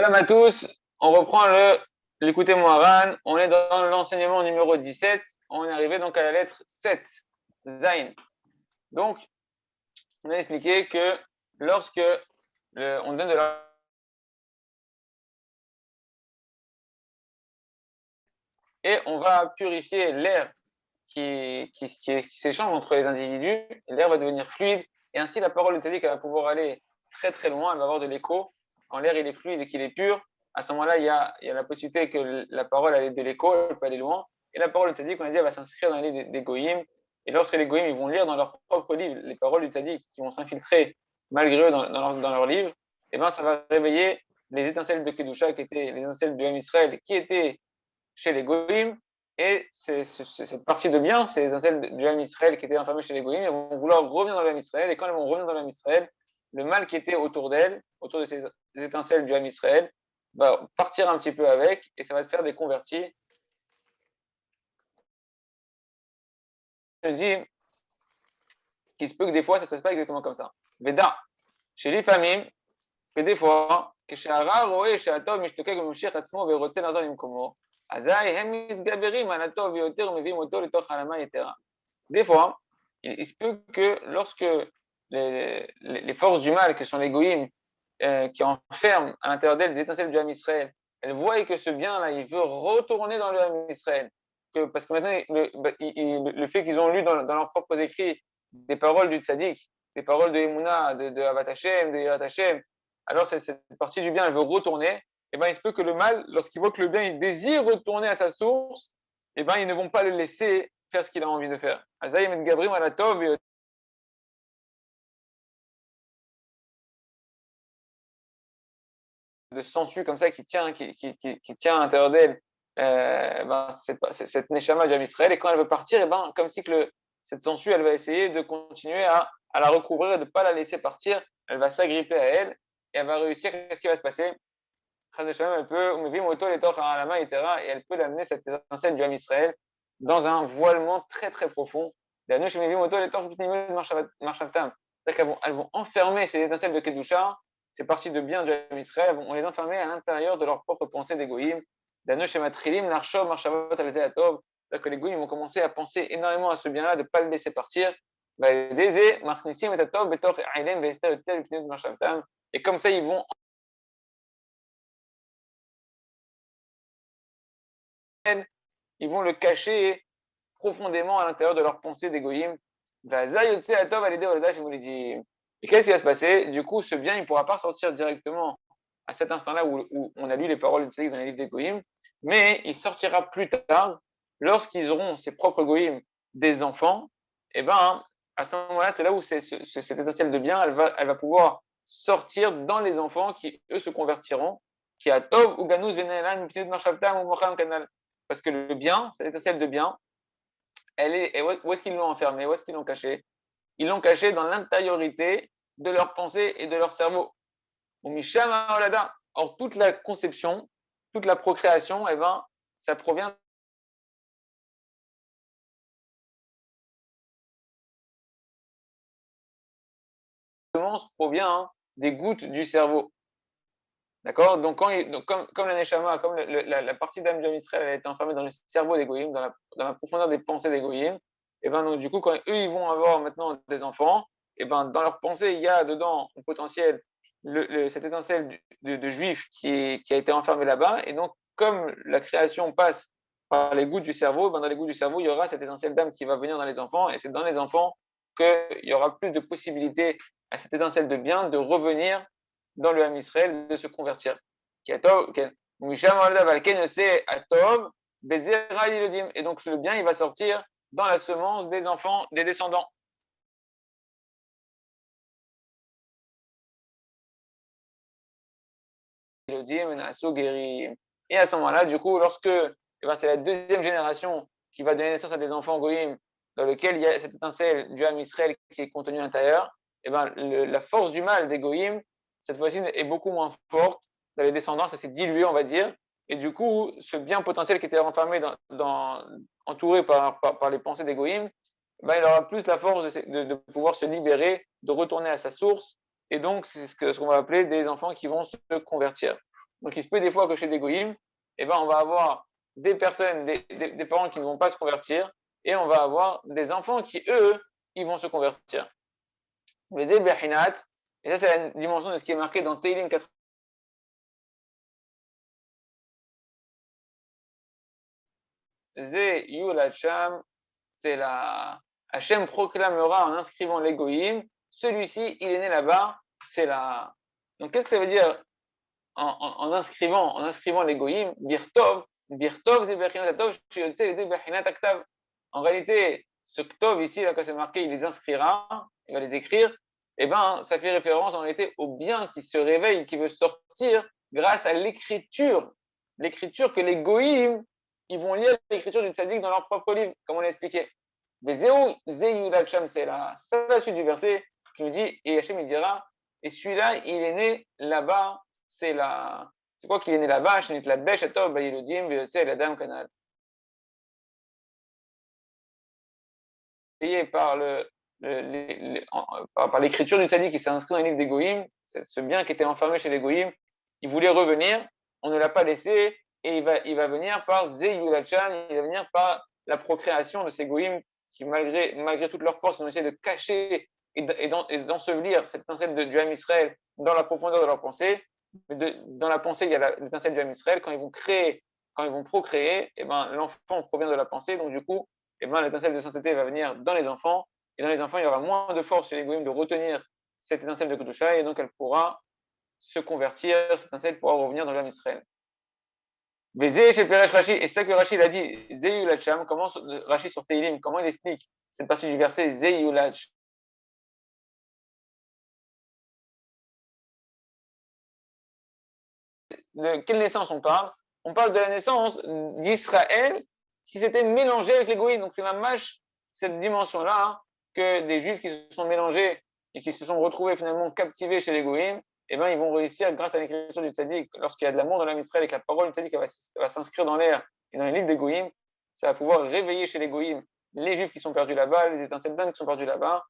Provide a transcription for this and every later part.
Salam à tous, on reprend l'écouter Moharan, on est dans l'enseignement numéro 17, on est arrivé donc à la lettre 7, Zain. Donc, on a expliqué que lorsque on donne de l'argent et on va purifier l'air qui s'échange entre les individus, l'air va devenir fluide et ainsi la parole de Tzaddik va pouvoir aller très très loin, elle va avoir de l'écho. Quand l'air il est fluide et qu'il est pur, à ce moment-là, il y a la possibilité que la parole ait de l'écho, elle peut aller loin. Et la parole du Tzaddik, on a dit, elle va s'inscrire dans les livres des Goïms. Et lorsque les Goïms ils vont lire dans leur propre livre les paroles du Tzaddik qui vont s'infiltrer malgré eux dans leur livre, et ben ça va réveiller les étincelles de Kedusha qui étaient les étincelles du Ham Israël qui étaient chez les Goïms. Et cette partie de bien, c'est les étincelles du Ham Israël qui étaient enfermées chez les Goïms, elles vont vouloir revenir dans le Ham Israël. Et quand elles vont revenir dans le Ham Israël, le mal qui était autour d'elles, autour de ces étincelles du Ham Israël, va partir un petit peu avec et ça va te faire des convertis. Je dis qu'il se peut que des fois, ça ne se passe pas exactement comme ça. Veda, chez les familles, que des fois, que chez Ara, Roé, chez Atov, Mishtokek, Moshiach, Atzmo, Verotze, Nazar, Imkomo, Azai, Hemit, Gaberim, Anatov, Yoter, Mevim, Oto, Letoch, Halama, etc. Des fois, il se peut que lorsque les forces du mal, que sont les goïms, qui enferment à l'intérieur d'elles des étincelles du Ham Israël, elles voient que ce bien-là, il veut retourner dans le Ham Israël. Parce que maintenant, le fait qu'ils ont lu dans leurs propres écrits des paroles du Tzaddik, des paroles de Emouna, de Avat Hashem, de Yirat Hashem, alors cette partie du bien, elle veut retourner. Et ben, il se peut que le mal, lorsqu'il voit que le bien, il désire retourner à sa source, et ben, ils ne vont pas le laisser faire ce qu'il a envie de faire. Azayim et Gabrim Alatov, de sangsue comme ça qui tient à l'intérieur d'elle cette neshama du Ham Israël, et quand elle veut partir, et ben, comme si que cette sangsue, elle va essayer de continuer à la recouvrir et de ne pas la laisser partir, elle va s'agripper à elle et elle va réussir. Qu'est-ce qui va se passer? Elle peut, et elle peut l'amener, cette étincelle du Ham Israël, dans un voilement très très profond. C'est-à-dire qu'elles vont enfermer ces étincelles de Kedusha, ces parties de bien du Ham Israël, on les enfermer à l'intérieur de leur propre pensée d'égoïme. C'est-à-dire que les goïms vont commencer à penser énormément à ce bien-là, de ne pas le laisser partir. Et comme ça, ils vont le cacher profondément à l'intérieur de leur pensée d'égoïme. Et qu'est-ce qui va se passer? Du coup, ce bien, il ne pourra pas sortir directement à cet instant-là où on a lu les paroles du Tzaddik dans les livres des Goïm, mais il sortira plus tard, lorsqu'ils auront ses propres Goïm, des enfants. Et ben, à ce moment-là, c'est là où cette essentielle de bien, elle va pouvoir sortir dans les enfants qui, eux, se convertiront. Qui a Tov ou Ganous Venelan, ou Mocham Kanal. Parce que le bien, cette étincelle de bien, où est-ce qu'ils l'ont enfermée? Où est-ce qu'ils l'ont cachée? Ils l'ont cachée dans l'intériorité de leur pensée et de leur cerveau. Or, toute la conception, toute la procréation, eh ben, ça provient des gouttes du cerveau. D'accord? Donc, comme la Neshama, comme la partie d'âme du Ham Israël, elle a été enfermée dans le cerveau des Goïm, dans la profondeur des pensées des Goïm, et ben donc, du coup, quand eux, ils vont avoir maintenant des enfants, et ben dans leur pensée, il y a dedans, au potentiel, cette étincelle de juif qui a été enfermée là-bas, et donc, comme la création passe par les gouttes du cerveau, ben dans les gouttes du cerveau, il y aura cette étincelle d'âme qui va venir dans les enfants, et c'est dans les enfants qu'il y aura plus de possibilités à cette étincelle de bien de revenir dans le Ham Israël, de se convertir. Et donc le bien, il va sortir dans la semence des enfants, des descendants. Et à ce moment-là, du coup, lorsque c'est la deuxième génération qui va donner naissance à des enfants goïm, dans lequel il y a cette étincelle du Ham Israël qui est contenue à l'intérieur, et ben, la force du mal des goïm, cette fois-ci, est beaucoup moins forte. Dans les descendants, ça s'est dilué, on va dire. Et du coup, ce bien potentiel qui était renfermé entouré par les pensées des goïm, ben, il aura plus la force de pouvoir se libérer, de retourner à sa source. Et donc, c'est ce qu'on va appeler des enfants qui vont se convertir. Donc il se peut des fois que chez des goïms, eh ben, on va avoir des personnes, des parents qui ne vont pas se convertir, et on va avoir des enfants qui, eux, ils vont se convertir. Et ça, c'est la dimension de ce qui est marqué dans Teilim 80. Ze Yulacham, c'est la. Hachem proclamera en inscrivant l'égoïme, celui-ci, il est né là-bas, c'est la. Donc, qu'est-ce que ça veut dire en inscrivant l'égoïme? Birtov, Birtov, c'est Bechinat Tov, les deux Bechinat Aktav. En réalité, ce Ktov ici, là, quand c'est marqué, il les inscrira, il va les écrire, et ben, ça fait référence en réalité au bien qui se réveille, qui veut sortir grâce à l'écriture. L'écriture que les goïms, ils vont lire l'écriture du tzaddik dans leur propre livre, comme on l'a expliqué. C'est la suite du verset qui nous dit, et Hachem il dira, et celui-là, il est né là-bas, c'est quoi qu'il est né là-bas? Shenit la bêche, atov, bayiludim, veyose, la dame canal. Payé par par l'écriture du tzaddik qui s'est inscrit dans le livre des goïms, ce bien qui était enfermé chez les goïms, il voulait revenir, on ne l'a pas laissé, et il va venir par Zeyulachan, il va venir par la procréation de ces goïms qui, malgré toute leur force, ont essayé de cacher et d'ensevelir cette étincelle du Ham Israël dans la profondeur de leur pensée. Mais dans la pensée, il y a l'étincelle du Ham Israël. Quand ils vont procréer, et ben, l'enfant provient de la pensée, donc du coup, et ben, l'étincelle de sainteté va venir dans les enfants, et dans les enfants, il y aura moins de force chez les goïms de retenir cette étincelle de Kedusha, et donc elle pourra se convertir, cette étincelle pourra revenir dans l'âme Israël. Vézé chez Peresh Rashi, et c'est ça que Rashi l'a dit, Zeyulacham, comment Rashi sur Teilim, comment il explique cette partie du verset Zeyulach? De quelle naissance on parle? On parle de la naissance d'Israël qui s'était mélangé avec les goïms. Donc c'est la mâche, cette dimension-là, hein, que des juifs qui se sont mélangés et qui se sont retrouvés finalement captivés chez les goïms, eh ben, ils vont réussir grâce à l'écriture du tzaddik, lorsqu'il y a de l'amour dans l'âme Israël et que la parole du tzaddik va s'inscrire dans l'air et dans les livres des goïms, ça va pouvoir réveiller chez les goïms les juifs qui sont perdus là-bas, les étincelles d'âme qui sont perdus là-bas,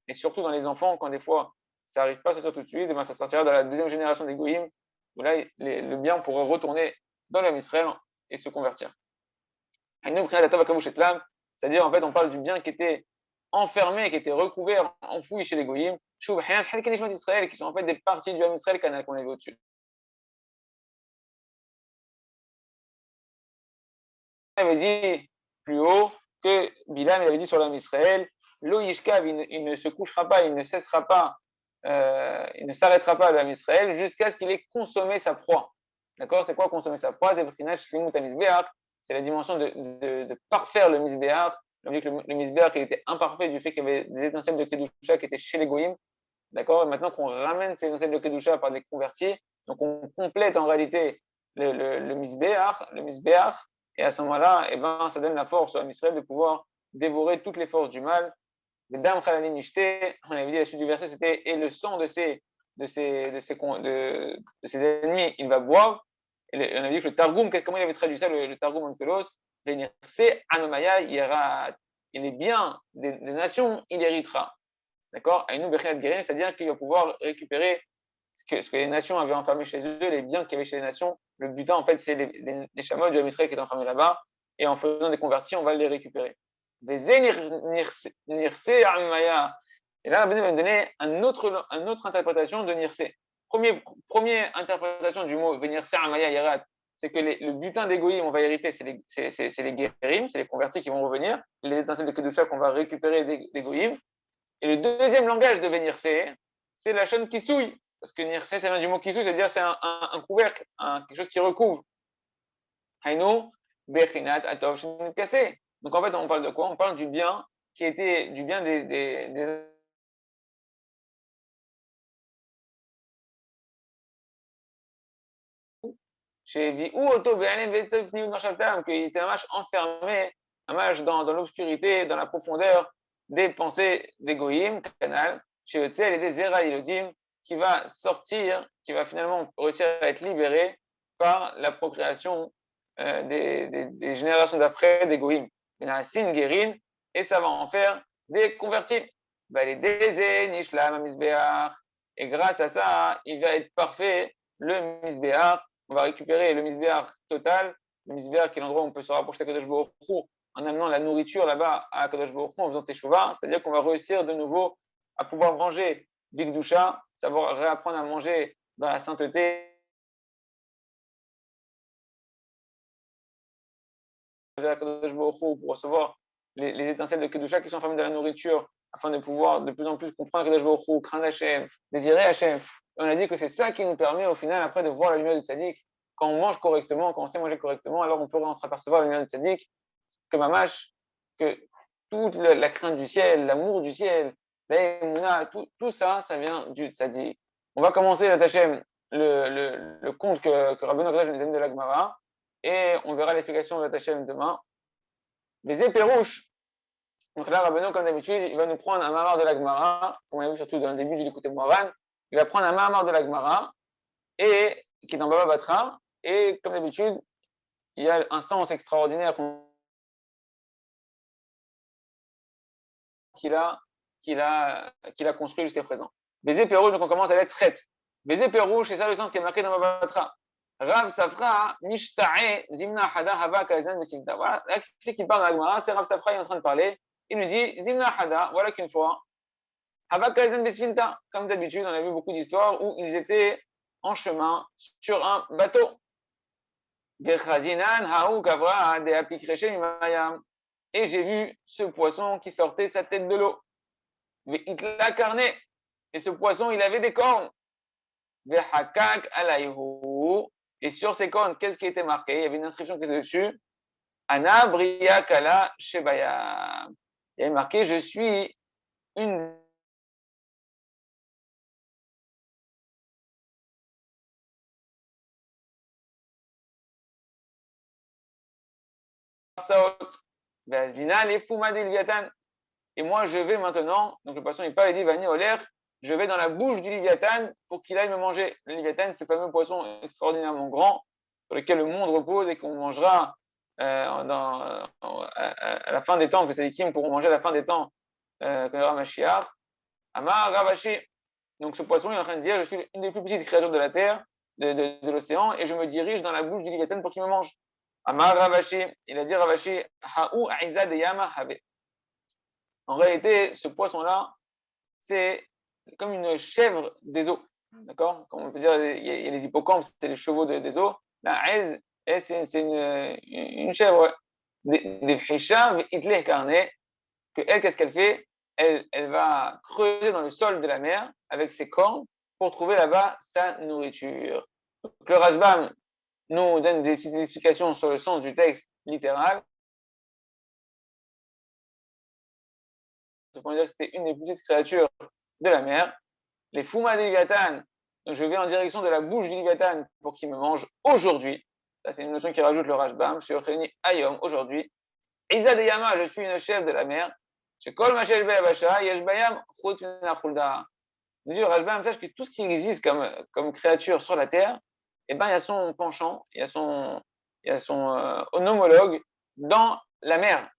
et surtout dans les enfants, quand des fois ça n'arrive pas à sortir tout de suite, eh ben, ça sortira dans la deuxième génération des goïms, où là, le bien pourrait retourner dans l'âme Israël et se convertir. C'est-à-dire, en fait, on parle du bien qui était enfermé, qui était recouvert, enfoui chez les goïms, qui sont en fait des parties du âme Israël qu'on a vu au-dessus. Il avait dit plus haut que Bilam il avait dit sur l'âme Israël, Lo Yishkav, il ne se couchera pas, il ne cessera pas, il ne s'arrêtera pas à l'âme Israël jusqu'à ce qu'il ait consommé sa proie. D'accord? C'est quoi consommer sa proie? C'est la dimension de parfaire le misbéach. On dit que le misbéach il était imparfait du fait qu'il y avait des étincelles de Kedusha qui étaient chez les goïms. D'accord? Et maintenant qu'on ramène ces étincelles de Kedusha par des convertis, donc on complète en réalité le misbéach, et à ce moment-là, eh ben, ça donne la force à Israël de pouvoir dévorer toutes les forces du mal. On avait dit à la suite du verset, c'était et le sang de ses ennemis, il va boire. Et on avait dit que le Targum, comment il avait traduit ça, le Targum Onkelos, c'est Anomaya Yerat. Et les biens des nations, il héritera. D'accord? C'est-à-dire qu'il va pouvoir récupérer ce que les nations avaient enfermé chez eux, les biens qu'il y avait chez les nations. Le butin, en fait, c'est les chameaux du Israël qui étaient enfermés là-bas. Et en faisant des convertis, on va les récupérer. Et là, Rabbeinu va donner une autre interprétation de Nirse. Première interprétation du mot Venirse Amaya Yerat, c'est que le butin des goïms, on va hériter, c'est les guérim, c'est les convertis qui vont revenir, les étincelles de Kedusha qu'on va récupérer des goïms. Et le deuxième langage de Venirse, c'est la chaîne qui souille. Parce que Nirse, ça vient du mot qui souille, c'est-à-dire c'est un couvercle, quelque chose qui recouvre. Haïno, Bechinat, Atov, Shinit Kassé. Donc en fait, on parle de quoi? On parle du bien qui était du bien des chez Viu Auto qu'il était un match enfermé, un match dans l'obscurité, dans la profondeur des pensées des Goïm, canal, chez Etzel et des Zera Ilodim, qui va sortir, qui va finalement réussir à être libéré par la procréation des générations d'après des Goïm. Il y a un Singerin, et ça va en faire des convertis. Et grâce à ça, il va être parfait, le Misbéach, on va récupérer le misbéach total, le misbéach qui est l'endroit où on peut se rapprocher d'Akadosh Baruch Hu en amenant la nourriture là-bas à Akadosh Baruch Hu en faisant teshuva, c'est-à-dire qu'on va réussir de nouveau à pouvoir manger Bigdusha, savoir réapprendre à manger dans la sainteté de Akadosh Baruch Hu pour recevoir les étincelles de Kedusha qui sont formées de la nourriture afin de pouvoir de plus en plus comprendre Akadosh Baruch Hu, craindre Hachem, désirer Hachem. On a dit que c'est ça qui nous permet au final après de voir la lumière du tzaddik. Quand on mange correctement, quand on sait manger correctement, alors on peut entreapercevoir la lumière du tzaddik, que mamash, que toute la crainte du ciel, l'amour du ciel, tout ça, ça vient du tzaddik. On va commencer la Hachem, le conte que Rabbeinu Akadosh nous a donné de l'Agmara, et on verra l'explication de la Hachem demain. Les éperouches. Donc là, Rabbeinu, comme d'habitude, il va nous prendre un mamar de l'Agmara, comme on l'a vu surtout dans le début du Likutei Moharan. Il va prendre un mamar de l'Agmara, et qui est dans Baba Batra, et comme d'habitude, il y a un sens extraordinaire qu'il a construit jusqu'à présent. Baiser Pérouche, donc on commence à l'être traite. Baiser Pérouche, c'est ça le sens qui est marqué dans Baba Batra. Rav Safra, Nishta'e, Zimna Hada, Hava, Kazan, Mesimta. Voilà, là, qui c'est qui parle dans l'Agmara? C'est Rav Safra, il est en train de parler. Il nous dit, Zimna Hada, voilà qu'une fois, Hava, Kazan, Mesimta. Comme d'habitude, on a vu beaucoup d'histoires où ils étaient en chemin sur un bateau. Et j'ai vu ce poisson qui sortait sa tête de l'eau. Et ce poisson, il avait des cornes. Et sur ces cornes, qu'est-ce qui était marqué? Il y avait une inscription qui était dessus. Ana Bria Kala Shebayam. Il y avait marqué, je suis une et moi je vais maintenant, donc le poisson il parle, il dit Vani Oler, je vais dans la bouche du Léviathan pour qu'il aille me manger. Le Léviathan, c'est ce fameux poisson extraordinairement grand sur lequel le monde repose et qu'on mangera à la fin des temps, que ces équipes pourront manger à la fin des temps, quand il y aura Mashiach. Amar Ravashi. Donc ce poisson, il est en train de dire, je suis une des plus petites créatures de la terre, de l'océan, et je me dirige dans la bouche du Léviathan pour qu'il me mange. Amar Ravashi, il a dit Ravashi, Ha'u Aiza de Yama Have. En réalité, ce poisson-là, c'est comme une chèvre des eaux. D'accord? Comme on peut dire, il y a les hippocampes, c'est les chevaux des eaux. La aise, c'est une chèvre. Des fichas, itleh carnet, que elle, qu'est-ce qu'elle fait? Elle va creuser dans le sol de la mer avec ses cornes pour trouver là-bas sa nourriture. Donc, le Rashbam nous donne des petites explications sur le sens du texte littéral. On peut dire que c'était une des petites créatures de la mer. Les Fuma de Léviathan, je vais en direction de la bouche du Léviathan pour qu'il me mange aujourd'hui. Ça, c'est une notion qui rajoute le Rashbam. Je suis Ocheni Ayom, aujourd'hui. Isa de Yama, je suis une chèvre de la mer. Shekol Machel Be'abasha, Yeshbayam, Chut Mina Khulda. Nous dit le Rashbam, sache que tout ce qui existe comme créature sur la terre, eh ben, il y a son penchant, il y a son homologue dans la mer.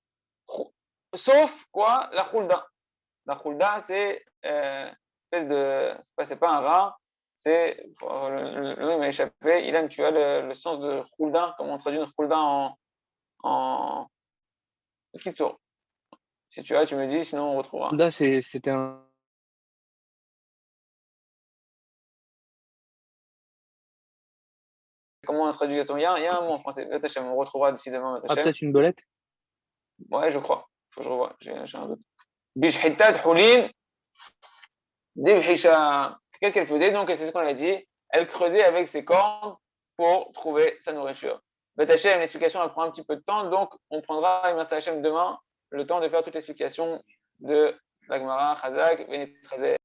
Sauf quoi? La Khulda. La Khulda, c'est espèce de. C'est pas un rat, c'est. Le nom m'a échappé. Ilan, tu as le sens de Khulda, comment on traduit une Khulda en Kitsour. Si tu as, tu me dis, sinon on retrouvera. Là, c'était un. Comment on traduit il y a un mot en français. On retrouvera d'ici demain. Ah, peut-être une belette? Ouais, je crois. Faut que je revoie. J'ai un doute. Bishhitat Hulin Dibhisha. Qu'est-ce qu'elle faisait? Donc, c'est ce qu'on a dit. Elle creusait avec ses cornes pour trouver sa nourriture. Bet Hashem, l'explication elle prend un petit peu de temps, donc on prendra, merci Hashem, demain, le temps de faire toute l'explication de la Gemara, Chazak, Benit Chazek.